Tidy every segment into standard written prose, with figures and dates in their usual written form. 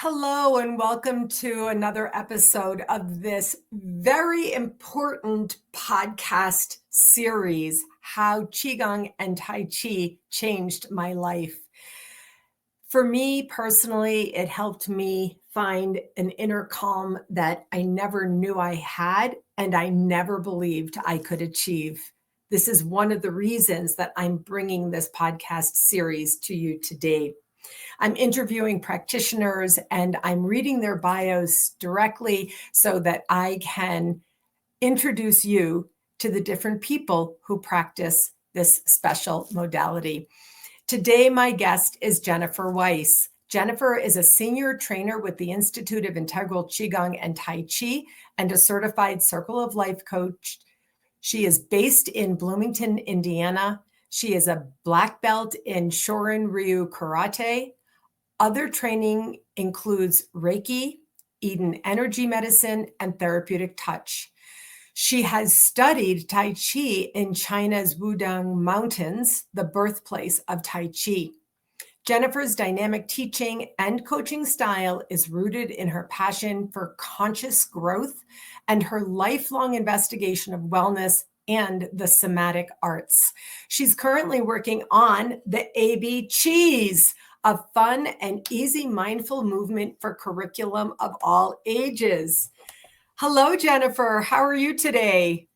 Hello, and welcome to another episode of this very important podcast series, How Qigong and Tai Chi Changed My Life. For me personally, it helped me find an inner calm that I never knew I had and I never believed I could achieve. This is one of the reasons that I'm bringing this podcast series to you today. I'm interviewing practitioners and I'm reading their bios directly so that I can introduce you to the different people who practice this special modality. Today, my guest is Jennifer Weiss. Jennifer is a senior trainer with the Institute of Integral Qigong and Tai Chi and a certified Circle of Life coach. She is based in Bloomington, Indiana. She is a black belt in Shorin Ryu Karate. Other training includes Reiki, Eden Energy Medicine, and Therapeutic Touch. She has studied Tai Chi in China's Wudang Mountains, the birthplace of Tai Chi. Jennifer's dynamic teaching and coaching style is rooted in her passion for conscious growth and her lifelong investigation of wellness and the somatic arts. She's currently working on the AB Cheese, a fun and easy mindful movement for curriculum of all ages. Hello, Jennifer. How are you today?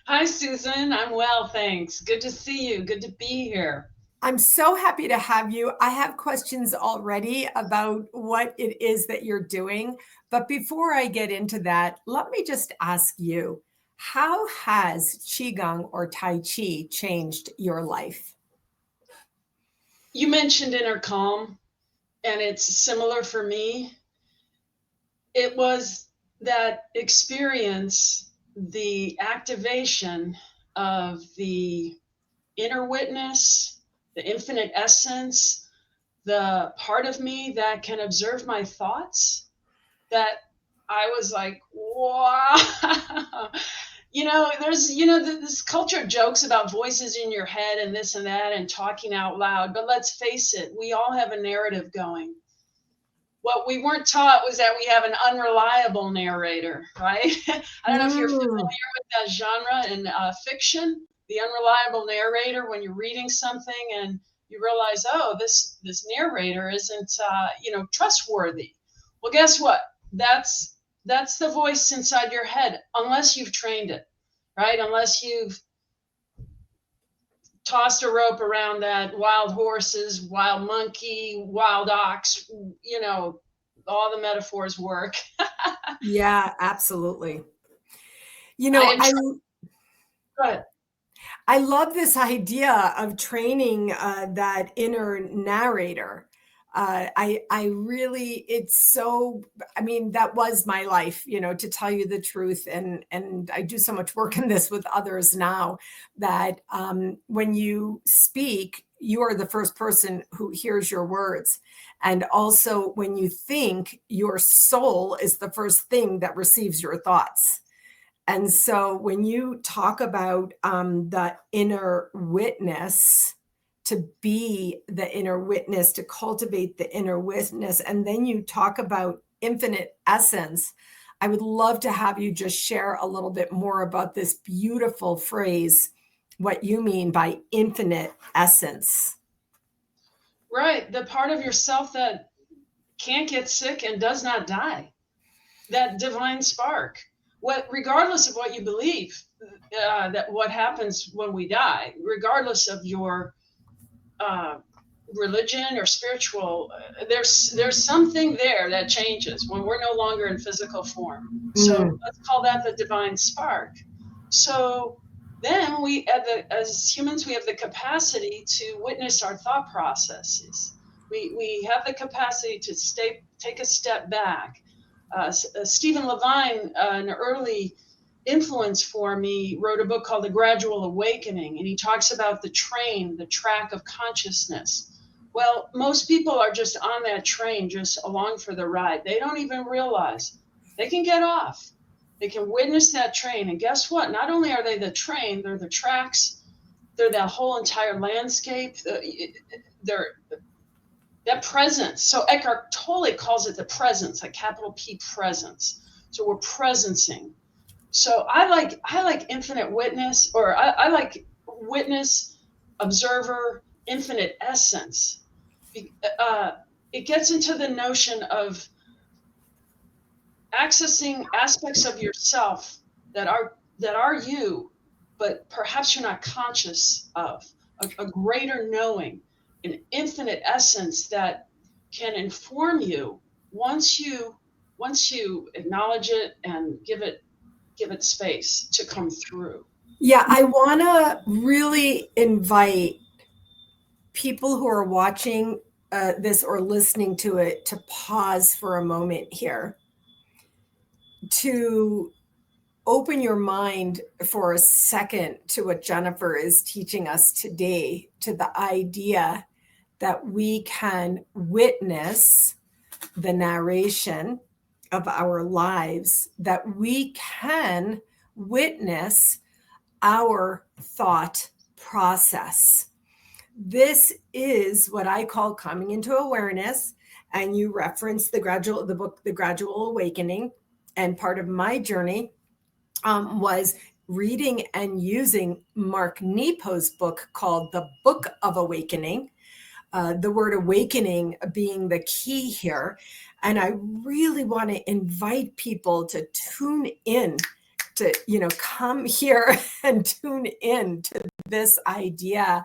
Hi, Susan. I'm well, thanks. Good to see you. Good to be here. I'm so happy to have you. I have questions already about what it is that you're doing. But before I get into that, let me just ask you, how has Qigong or Tai Chi changed your life? You mentioned inner calm, and it's similar for me. It was that experience, the activation of the inner witness, the infinite essence, the part of me that can observe my thoughts, that I was like, wow. This culture jokes about voices in your head and this and that and talking out loud. But let's face it, we all have a narrative going. What we weren't taught was that we have an unreliable narrator, right? I don't know if you're familiar with that genre in fiction, the unreliable narrator, when you're reading something and you realize, oh, this narrator isn't, trustworthy. Well, guess what? That's the voice inside your head, unless you've trained it, right? Unless you've tossed a rope around that wild horses, wild monkey, wild ox, all the metaphors work. Yeah, absolutely. Go ahead. I love this idea of training that inner narrator. I really, that was my life, to tell you the truth. And I do so much work in this with others now that when you speak, you are the first person who hears your words. And also when you think, your soul is the first thing that receives your thoughts. And so when you talk about the inner witness, to be the inner witness, to cultivate the inner witness, and then you talk about infinite essence, I would love to have you just share a little bit more about this beautiful phrase, what you mean by infinite essence. Right. The part of yourself that can't get sick and does not die. That divine spark. Regardless of what you believe, that what happens when we die, regardless of your religion or spiritual, there's something there that changes when we're no longer in physical form. So let's call that the divine spark. So then as humans, we have the capacity to witness our thought processes. We have the capacity to take a step back. Stephen Levine, an early influence for me, wrote a book called The Gradual Awakening, and he talks about the track of consciousness. Well, most people are just on that train, just along for the ride. They don't even realize they can get off. They can witness that train, and guess what? Not only are they the train, they're the tracks, they're that whole entire landscape. They're That presence. So Eckhart Tolle calls it the presence, a capital P presence. So we're presencing. So I like infinite witness, or I like witness, observer, infinite essence. Uh, it gets into the notion of accessing aspects of yourself that are you, but perhaps you're not conscious of, a greater knowing, an infinite essence that can inform you once you acknowledge it and give it space to come through. Yeah, I want to really invite people who are watching this or listening to it to pause for a moment here, to open your mind for a second to what Jennifer is teaching us today, to the idea that we can witness the narration of our lives, that we can witness our thought process. This is what I call coming into awareness. And you referenced the book, The Gradual Awakening. And part of my journey was reading and using Mark Nepo's book called The Book of Awakening. The word awakening being the key here. And I really want to invite people to tune in, to, come here and tune in to this idea.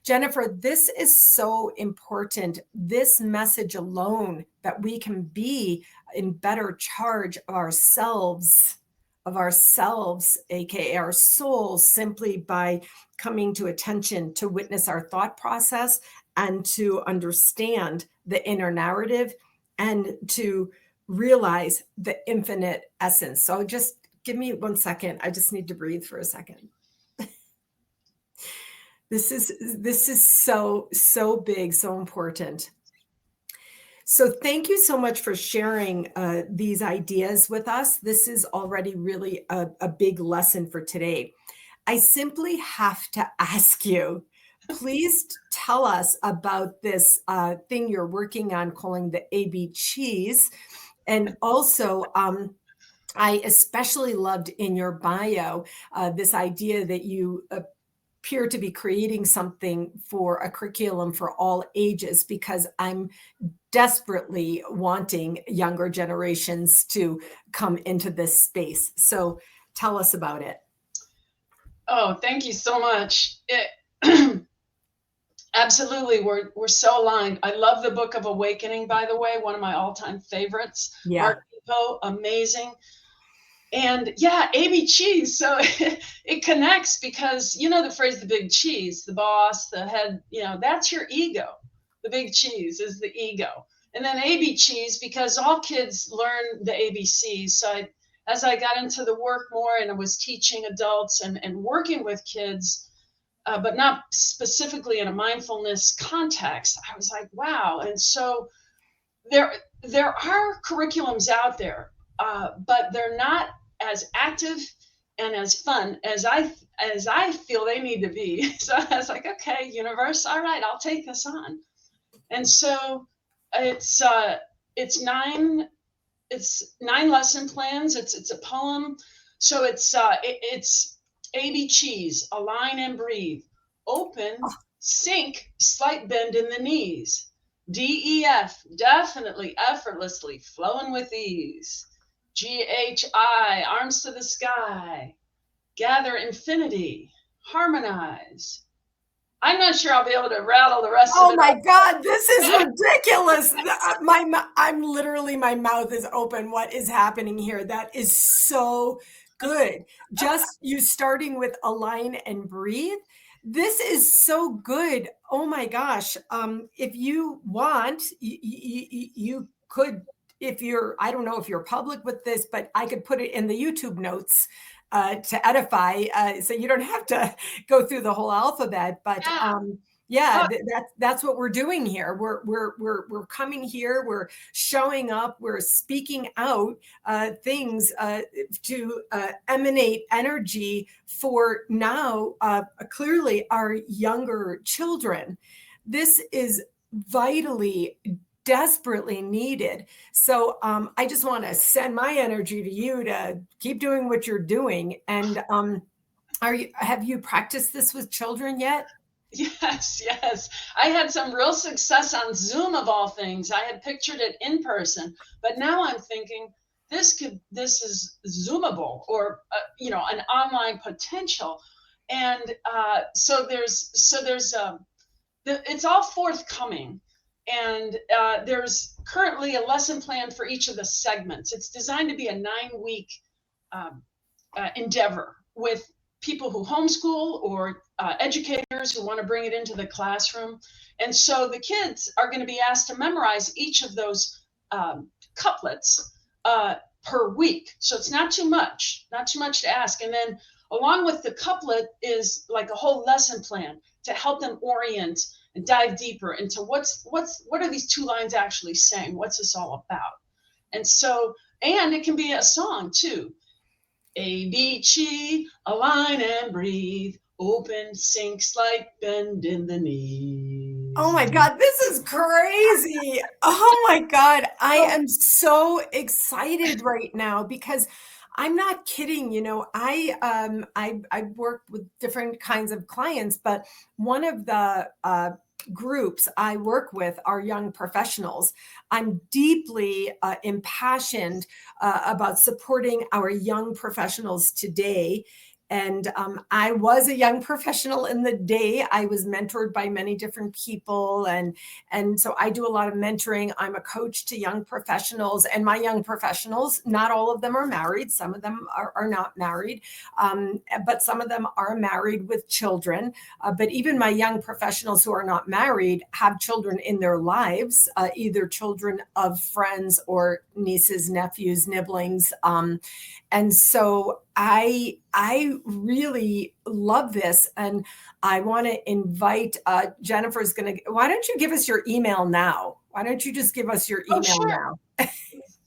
Jennifer, this is so important. This message alone, that we can be in better charge of ourselves, aka our souls, simply by coming to attention to witness our thought process and to understand the inner narrative and to realize the infinite essence. So just give me 1 second. I just need to breathe for a second. This is so big, so important. So thank you so much for sharing these ideas with us. This is already really a big lesson for today. I simply have to ask you, please tell us about this thing you're working on calling the AB cheese. And also, I especially loved in your bio this idea that you appear to be creating something for a curriculum for all ages, because I'm desperately wanting younger generations to come into this space. So tell us about it. Oh, thank you so much. Absolutely, we're so aligned. I love the Book of Awakening, by the way, one of my all-time favorites. Yeah. Mark Nepo, amazing. And yeah, AB cheese. So it connects because, the phrase, the big cheese, the boss, the head, that's your ego. The big cheese is the ego. And then AB cheese, because all kids learn the ABCs. So as I got into the work more and I was teaching adults and working with kids, but not specifically in a mindfulness context, I was like, wow. And so there are curriculums out there, but they're not as active and as fun as I feel they need to be. So I was like, okay, universe, all right, I'll take this on. And so it's nine lesson plans. It's a poem. So it's AB cheese, align and breathe, open, sink, slight bend in the knees. DEF, definitely, effortlessly, flowing with ease. GHI, arms to the sky. Gather infinity, harmonize. I'm not sure I'll be able to rattle the rest of it. Oh my God, this is ridiculous. I'm literally, my mouth is open. What is happening here? That is so good. Just you starting with align and breathe. This is so good. Oh my gosh. If you want, you could, if you're, I don't know if you're public with this, but I could put it in the YouTube notes to edify, so you don't have to go through the whole alphabet. But yeah, that's what we're doing here. We're coming here. We're showing up. We're speaking out things to emanate energy for now. Clearly, our younger children. This is vitally, desperately needed. So I just want to send my energy to you to keep doing what you're doing. And have you practiced this with children yet? Yes, yes. I had some real success on Zoom of all things. I had pictured it in person, but now I'm thinking this is Zoomable, or an online potential. And it's all forthcoming. And there's currently a lesson plan for each of the segments. It's designed to be a 9-week um, endeavor with people who homeschool, or educators who want to bring it into the classroom. And so the kids are going to be asked to memorize each of those couplets per week. So it's not too much to ask. And then along with the couplet is like a whole lesson plan to help them orient and dive deeper into what are these 2 lines actually saying? What's this all about? And it can be a song too. A, B, chi, align and breathe. Open, sink, slight bend in the knees. Oh my God, this is crazy. Oh my God. I am so excited right now because I'm not kidding. I worked with different kinds of clients, but one of the groups I work with are young professionals. I'm deeply impassioned about supporting our young professionals today. And I was a young professional in the day. I was mentored by many different people. And so I do a lot of mentoring. I'm a coach to young professionals. And my young professionals, not all of them are married. Some of them are not married, but some of them are married with children. But even my young professionals who are not married have children in their lives, either children of friends or nieces, nephews, nibblings. And so I really love this, and I want to invite Jennifer's going to. Why don't you give us your email now? Why don't you just give us your email now?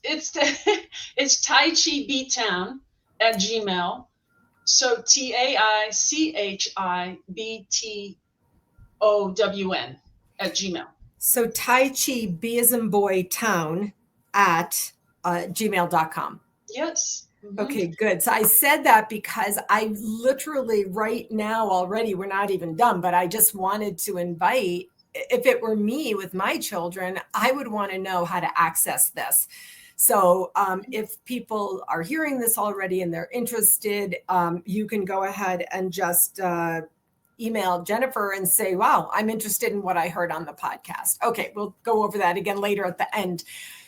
It's it's Tai Chi Beattown at Gmail. So TAICHIBTOWN at Gmail. So Tai Chi B as in boy town at gmail.com. Yes. Mm-hmm. Okay, good. So I said that because I literally right now already, we're not even done, but I just wanted to invite, if it were me with my children, I would want to know how to access this. So if people are hearing this already and they're interested, you can go ahead and just email Jennifer and say, wow, I'm interested in what I heard on the podcast. Okay, we'll go over that again later at the end.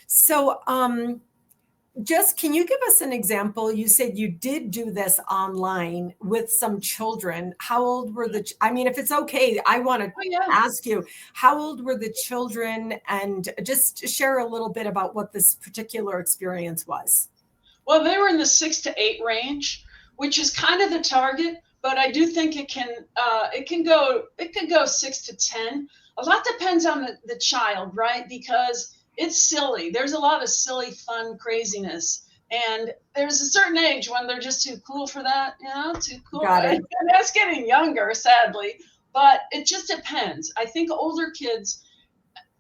So just, can you give us an example? You said you did do this online with some children. How old were if it's okay, I want to ask you, how old were the children? And just share a little bit about what this particular experience was. Well, they were in the 6 to 8 range, which is kind of the target, but I do think it could go 6 to 10. A lot depends on the child, right? Because it's silly. There's a lot of silly, fun craziness. And there's a certain age when they're just too cool for that, too cool. Got it. And that's getting younger, sadly. But it just depends. I think older kids,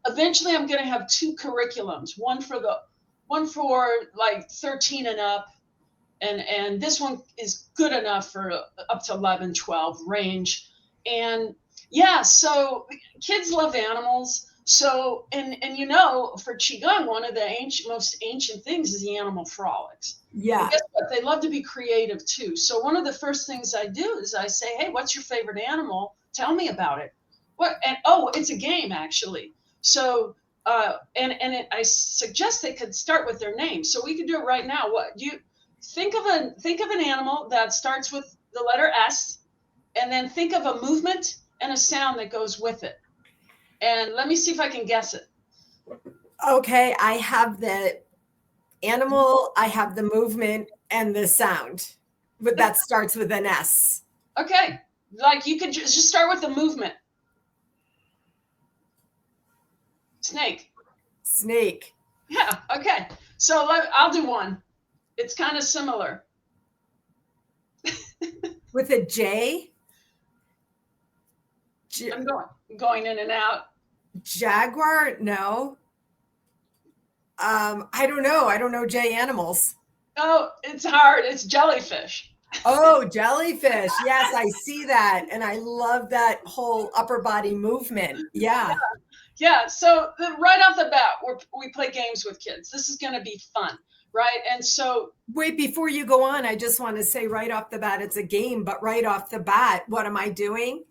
eventually I'm going to have 2 curriculums, one for like 13 and up. And this one is good enough for up to 11, 12 range. And yeah, so kids love animals. So, and for Qigong, one of the most ancient things is the animal frolics. Yeah. But guess what? They love to be creative too. So one of the first things I do is I say, hey, what's your favorite animal? Tell me about it. It's a game actually. So, I suggest they could start with their name. So we could do it right now. What do you think of an animal that starts with the letter S, and then think of a movement and a sound that goes with it. And let me see if I can guess it. Okay, I have the animal, I have the movement, and the sound, but that starts with an S. Okay, like you could just start with the movement. Snake. Yeah, okay. So I'll do one. It's kind of similar. With a J? I'm going in and out. Jaguar? No. I don't know. I don't know J animals. Oh, it's hard. It's jellyfish. Oh, jellyfish. Yes, I see that. And I love that whole upper body movement. Yeah. Yeah. So right off the bat, we play games with kids. This is going to be fun, right? And so, Wait, before you go on, I just want to say right off the bat, it's a game, but right off the bat, what am I doing?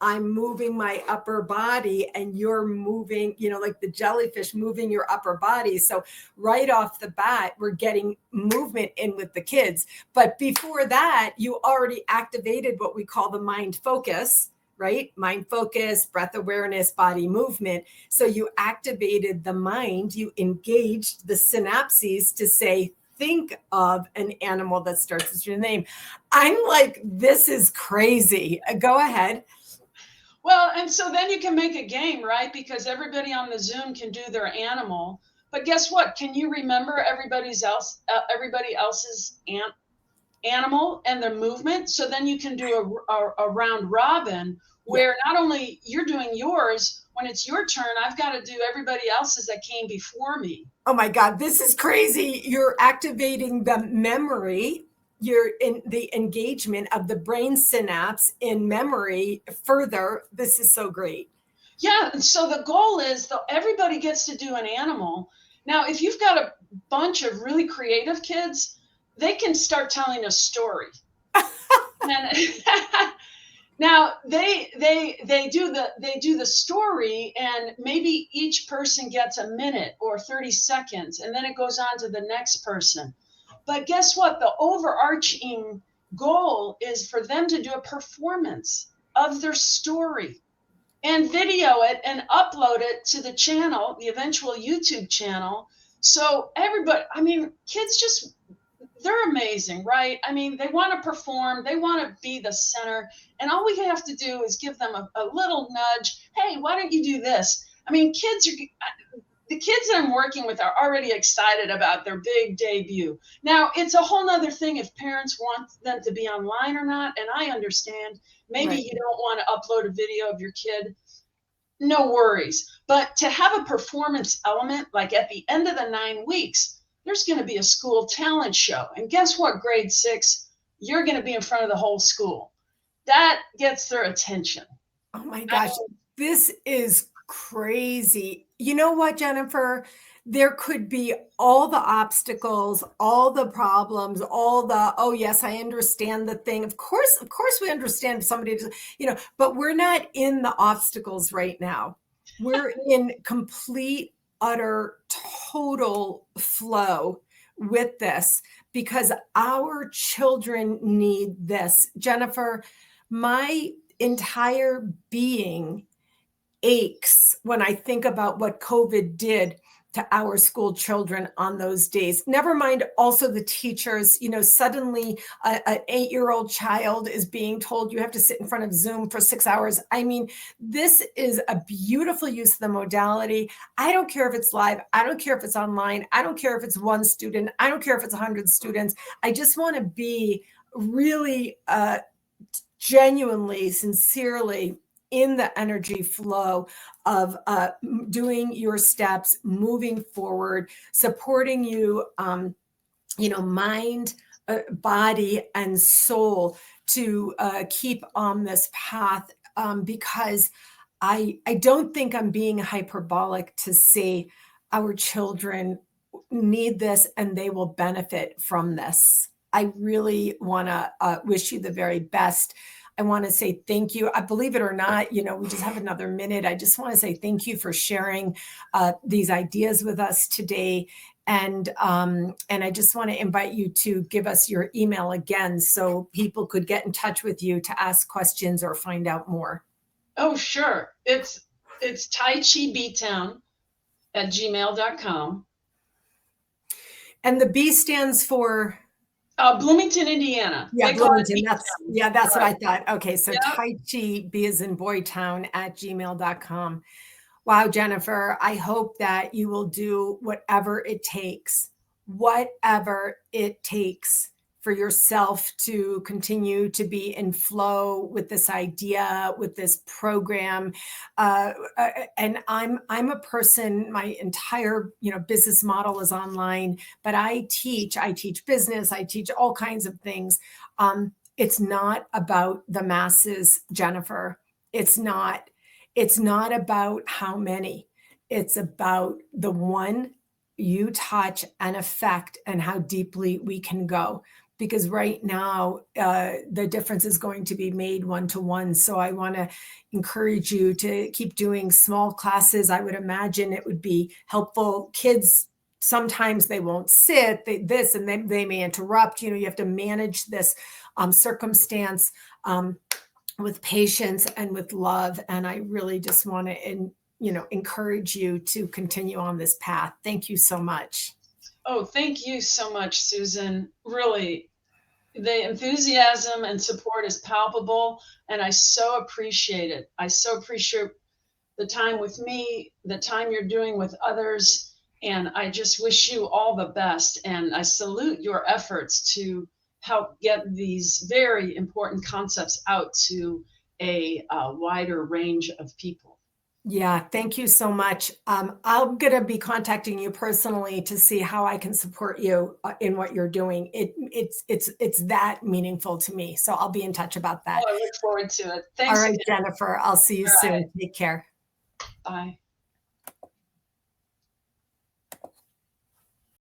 I'm moving my upper body and you're moving, like the jellyfish moving your upper body. So right off the bat, we're getting movement in with the kids. But before that, you already activated what we call the mind focus, right? Mind focus, breath awareness, body movement. So you activated the mind, you engaged the synapses to say, think of an animal that starts with your name. I'm like, this is crazy. Go ahead. well, and so then you can make a game, right? Because everybody on the Zoom can do their animal. But guess what? Can you remember everybody else's animal and their movement? So then you can do a round robin where not only you're doing yours, when it's your turn, I've got to do everybody else's that came before me. Oh my God, this is crazy. You're activating the memory. You're in the engagement of the brain synapse in memory further. This is so great. Yeah. And so the goal is that everybody gets to do an animal. Now, if you've got a bunch of really creative kids, they can start telling a story. And now they do the story, and maybe each person gets a minute or 30 seconds, and then it goes on to the next person. But guess what? The overarching goal is for them to do a performance of their story and video it and upload it to the channel, the eventual YouTube channel. So everybody, I mean, kids just, they're amazing, right? I mean, they want to perform, they want to be the center. And all we have to do is give them a little nudge. Hey, why don't you do this? I mean, the kids that I'm working with are already excited about their big debut. Now, it's a whole nother thing if parents want them to be online or not. And I understand maybe you don't want to upload a video of your kid. No worries. But to have a performance element, like at the end of the 9 weeks, there's going to be a school talent show. And guess what, grade 6? You're going to be in front of the whole school. That gets their attention. Oh my gosh, this is crazy. You know what, Jennifer? There could be all the obstacles, all the problems, all the, oh yes, I understand the thing. Of course we understand somebody, but we're not in the obstacles right now. We're in complete, utter, total flow with this because our children need this. Jennifer, my entire being aches when I think about what COVID did to our school children on those days. Never mind also the teachers, suddenly an 8-year-old child is being told you have to sit in front of Zoom for 6 hours. I mean, this is a beautiful use of the modality. I don't care if it's live. I don't care if it's online. I don't care if it's one student. I don't care if it's 100 students. I just want to be really genuinely, sincerely in the energy flow of doing your steps, moving forward, supporting you, mind, body, and soul to keep on this path because I don't think I'm being hyperbolic to say our children need this and they will benefit from this. I really want to wish you the very best. I want to say thank you. I believe it or not, we just have another minute. I just want to say thank you for sharing these ideas with us today. And I just want to invite you to give us your email again so people could get in touch with you to ask questions or find out more. Oh, sure. It's Tai Chi B-Town at gmail.com. And the B stands for? Bloomington, Indiana. Yeah, Bloomington. That's right. What I thought. Okay, so yep. Tai Chi, B as in Boytown at gmail.com. Wow, Jennifer, I hope that you will do whatever it takes for yourself to continue to be in flow with this idea, with this program. And I'm a person, my entire, business model is online, but I teach business, I teach all kinds of things. It's not about the masses, Jennifer. It's not about how many. It's about the one you touch and affect and how deeply we can go. Because right now, the difference is going to be made one-to-one. So I want to encourage you to keep doing small classes. I would imagine it would be helpful. Kids, sometimes they won't sit, and they may interrupt. You have to manage this circumstance with patience and with love. And I really just want to, encourage you to continue on this path. Thank you so much. Oh, thank you so much, Susan. Really, the enthusiasm and support is palpable, and I so appreciate it. I so appreciate the time with me, the time you're doing with others, and I just wish you all the best. And I salute your efforts to help get these very important concepts out to a wider range of people. Yeah, thank you so much. I'm going to be contacting you personally to see how I can support you in what you're doing. It's that meaningful to me. So I'll be in touch about that. Oh, I look forward to it. All Thanks right, again. Jennifer, I'll see you All right. soon. Take care. Bye.